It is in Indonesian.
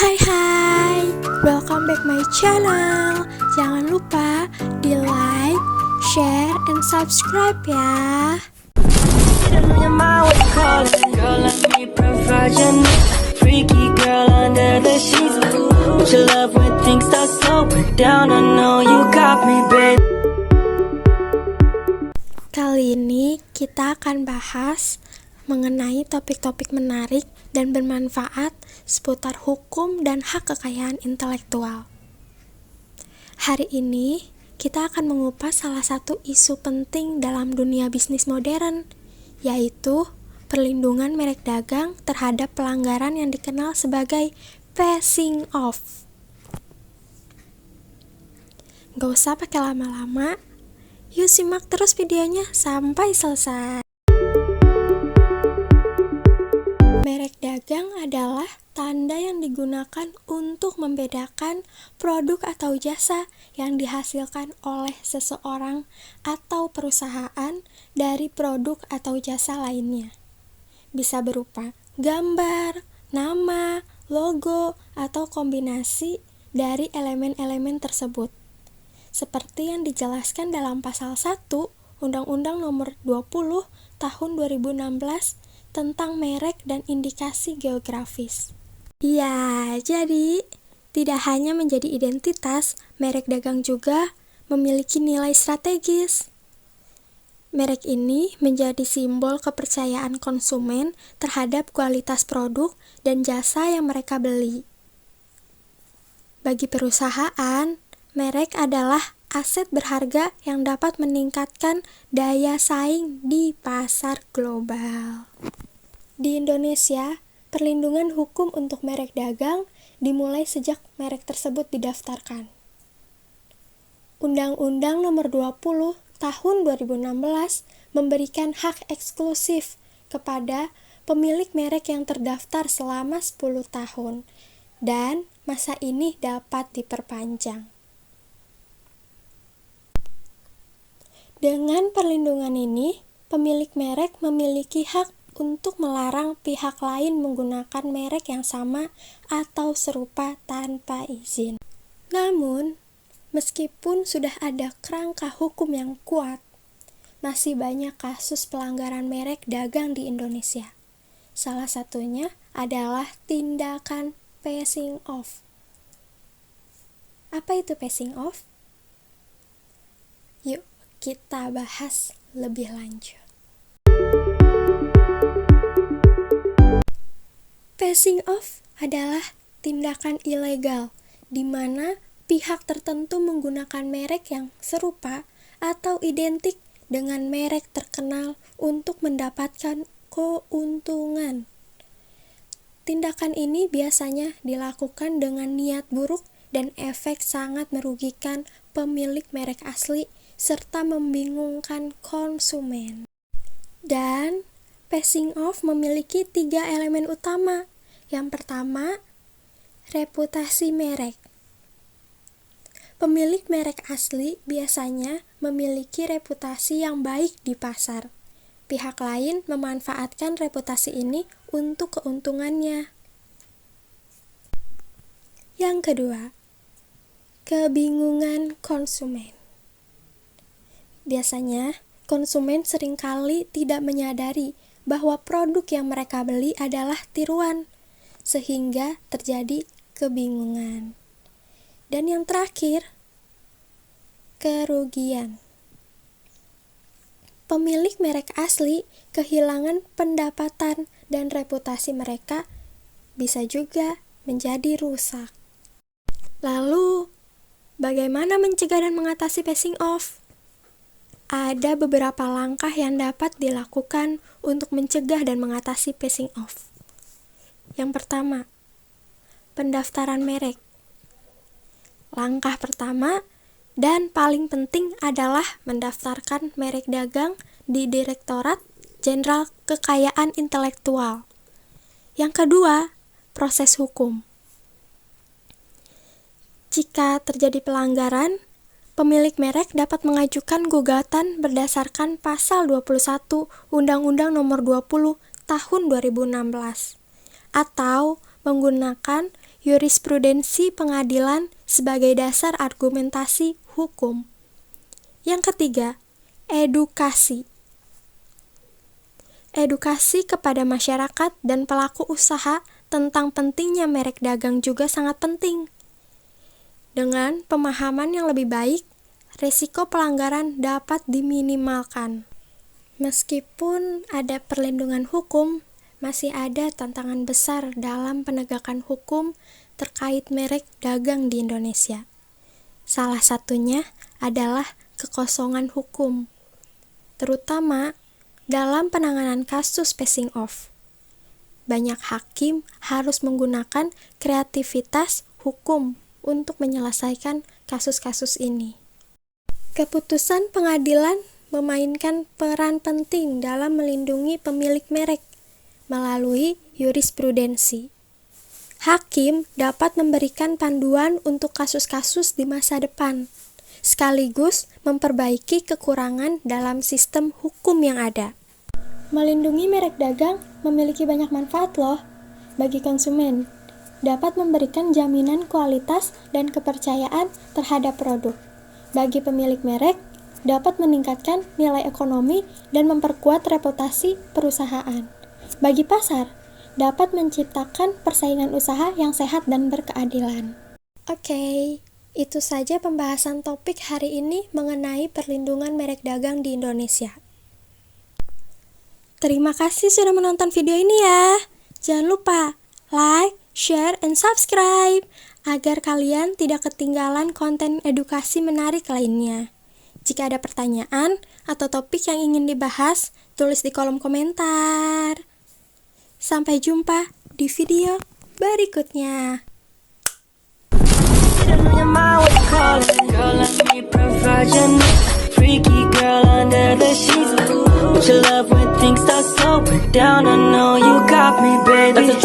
Hai, welcome back my channel. Jangan lupa di like, share, and subscribe ya. Freaky girl under the sheets. Would you love when things start slowing down? I know you got me, babe. Kali ini kita akan bahas mengenai topik-topik menarik dan bermanfaat seputar hukum dan hak kekayaan intelektual. Hari ini kita akan mengupas salah satu isu penting dalam dunia bisnis modern, yaitu perlindungan merek dagang terhadap pelanggaran yang dikenal sebagai passing off. Gak usah pakai lama-lama, yuk simak terus videonya sampai selesai. Merek dagang adalah tanda yang digunakan untuk membedakan produk atau jasa yang dihasilkan oleh seseorang atau perusahaan dari produk atau jasa lainnya. Bisa berupa gambar, nama, logo, atau kombinasi dari elemen-elemen tersebut. Seperti yang dijelaskan dalam pasal 1 Undang-Undang Nomor 20 Tahun 2016 tentang merek dan indikasi geografis. Ya, jadi tidak hanya menjadi identitas, merek dagang juga memiliki nilai strategis. Merek ini menjadi simbol kepercayaan konsumen terhadap kualitas produk dan jasa yang mereka beli. Bagi perusahaan, merek adalah aset berharga yang dapat meningkatkan daya saing di pasar global. Di Indonesia, perlindungan hukum untuk merek dagang dimulai sejak merek tersebut didaftarkan. Undang-Undang Nomor 20 Tahun 2016 memberikan hak eksklusif kepada pemilik merek yang terdaftar selama 10 tahun dan masa ini dapat diperpanjang. Dengan perlindungan ini, pemilik merek memiliki hak untuk melarang pihak lain menggunakan merek yang sama atau serupa tanpa izin. Namun, meskipun sudah ada kerangka hukum yang kuat, masih banyak kasus pelanggaran merek dagang di Indonesia. Salah satunya adalah tindakan passing off. Apa itu passing off? Yuk, kita bahas lebih lanjut. Passing off adalah tindakan ilegal di mana pihak tertentu menggunakan merek yang serupa atau identik dengan merek terkenal untuk mendapatkan keuntungan. Tindakan ini biasanya dilakukan dengan niat buruk dan efek sangat merugikan pemilik merek asli serta membingungkan konsumen. Dan passing off memiliki 3 elemen utama. Yang pertama, reputasi merek. Pemilik merek asli biasanya memiliki reputasi yang baik di pasar. Pihak lain memanfaatkan reputasi ini untuk keuntungannya. Yang kedua, kebingungan konsumen. Biasanya, konsumen seringkali tidak menyadari bahwa produk yang mereka beli adalah tiruan, sehingga terjadi kebingungan. Dan yang terakhir, kerugian. Pemilik merek asli kehilangan pendapatan dan reputasi mereka bisa juga menjadi rusak. Lalu, bagaimana mencegah dan mengatasi passing off? Ada beberapa langkah yang dapat dilakukan untuk mencegah dan mengatasi passing off. Yang pertama, pendaftaran merek. Langkah pertama dan paling penting adalah mendaftarkan merek dagang di Direktorat Jenderal Kekayaan Intelektual. Yang kedua, proses hukum. Jika terjadi pelanggaran, pemilik merek dapat mengajukan gugatan berdasarkan pasal 21 Undang-Undang Nomor 20 Tahun 2016 atau menggunakan Jurisprudensi pengadilan sebagai dasar argumentasi hukum. Yang ketiga, edukasi. Edukasi kepada masyarakat dan pelaku usaha tentang pentingnya merek dagang juga sangat penting. Dengan pemahaman yang lebih baik, risiko pelanggaran dapat diminimalkan. Meskipun ada perlindungan hukum, masih ada tantangan besar dalam penegakan hukum terkait merek dagang di Indonesia. Salah satunya adalah kekosongan hukum, terutama dalam penanganan kasus passing off. Banyak hakim harus menggunakan kreativitas hukum untuk menyelesaikan kasus-kasus ini. Keputusan pengadilan memainkan peran penting dalam melindungi pemilik merek melalui jurisprudensi. Hakim dapat memberikan panduan untuk kasus-kasus di masa depan, sekaligus memperbaiki kekurangan dalam sistem hukum yang ada. Melindungi merek dagang memiliki banyak manfaat loh bagi konsumen. Dapat memberikan jaminan kualitas dan kepercayaan terhadap produk. Bagi pemilik merek, dapat meningkatkan nilai ekonomi dan memperkuat reputasi perusahaan. Bagi pasar, dapat menciptakan persaingan usaha yang sehat dan berkeadilan. Oke, itu saja pembahasan topik hari ini mengenai perlindungan merek dagang di Indonesia. Terima kasih sudah menonton video ini ya. Jangan lupa like, share, and subscribe agar kalian tidak ketinggalan konten edukasi menarik lainnya. Jika ada pertanyaan atau topik yang ingin dibahas, tulis di kolom komentar. Sampai jumpa di video berikutnya. Freaky girl under the sheets. Don't you love when things start slowing down? I know you got me, baby.